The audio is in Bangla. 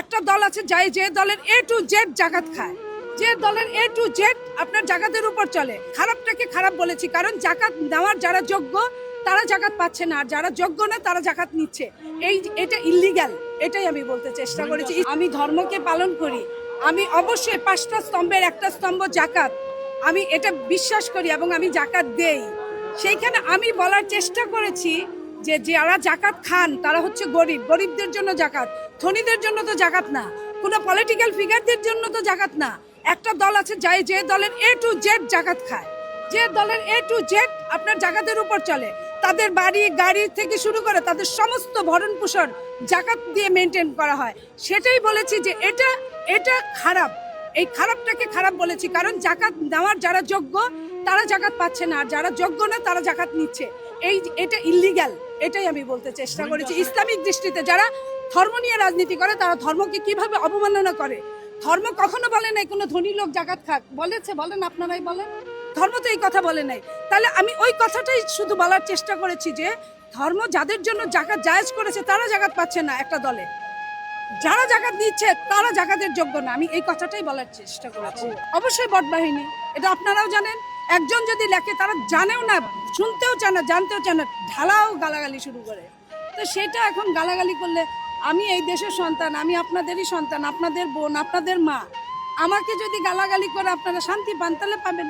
একটা দল আছে যে দলের A to Z জাকাত খায়, যে দলের A to Z আপনার জাকাতের উপর চলে। খারাপটাকে খারাপ বলেছি, কারণ জাকাত নেওয়ার যারা যোগ্য তারা জাকাত পাচ্ছে না, আর যারা যোগ্য না তারা জাকাত নিচ্ছে। এটা ইল্লিগ্যাল, এটাই আমি বলতে চেষ্টা করেছি। আমি ধর্মকে পালন করি, আমি অবশ্যই 5টা স্তম্ভের একটা স্তম্ভ জাকাত, আমি এটা বিশ্বাস করি এবং আমি জাকাত দেই। সেইখানে আমি বলার চেষ্টা করেছি যে যারা জাকাত খান তারা হচ্ছে গরিব, গরিবদের জন্য জাকাত, ধনীদের জন্য তো জাকাত না, কোনো পলিটিক্যাল ফিগারদের জন্য তো জাকাত না। একটা দল আছে যে দলের A to Z জাকাত খায়, যে দলের A to Z আপনার জাকাতের উপর চলে, তাদের বাড়ি গাড়ি থেকে শুরু করে তাদের সমস্ত ভরণ পোষণ জাকাত দিয়ে মেনটেন করা হয়। সেটাই বলেছি যে এটা খারাপ, এই খারাপটাকে খারাপ বলেছি, কারণ জাকাত নেওয়ার যারা যোগ্য তারা জাকাত পাচ্ছে না, আর যারা যোগ্য না তারা জাকাত নিচ্ছে। এটা ইল্লিগ্যাল, এটাই আমি বলতে চেষ্টা করেছি। ইসলামিক দৃষ্টিতে যারা ধর্ম নিয়ে রাজনীতি করে তারা ধর্মকে কিভাবে অবমাননা করে। ধর্ম কখনো বলে নাই কোনো ধনী লোক জাকাত খাক, বলেছে? বলেন, আপনারাই বলেন। ধর্ম তো এই কথা বলে নাই। তাহলে আমি ওই কথাটাই শুধু বলার চেষ্টা করেছি যে ধর্ম যাদের জন্য জাকাত জায়েজ করেছে তারা জাকাত পাচ্ছে না একটা দলে, যারা জাকাত দিচ্ছে তারা জাকাতের যোগ্য না। আমি এই কথাটাই বলার চেষ্টা করেছি। অবশ্যই বট বাহিনী, এটা আপনারাও জানেন। একজন যদি লেখে তারা জানেও না, শুনতেও চায় না, জানতেও চায় না, ঢালাও গালাগালি শুরু করে। তো সেটা এখন গালাগালি করলে, আমি এই দেশের সন্তান, আমি আপনাদেরই সন্তান, আপনাদের বোন, আপনাদের মা, আমাকে যদি গালাগালি করে আপনারা শান্তি পান তাহলে পাবেন।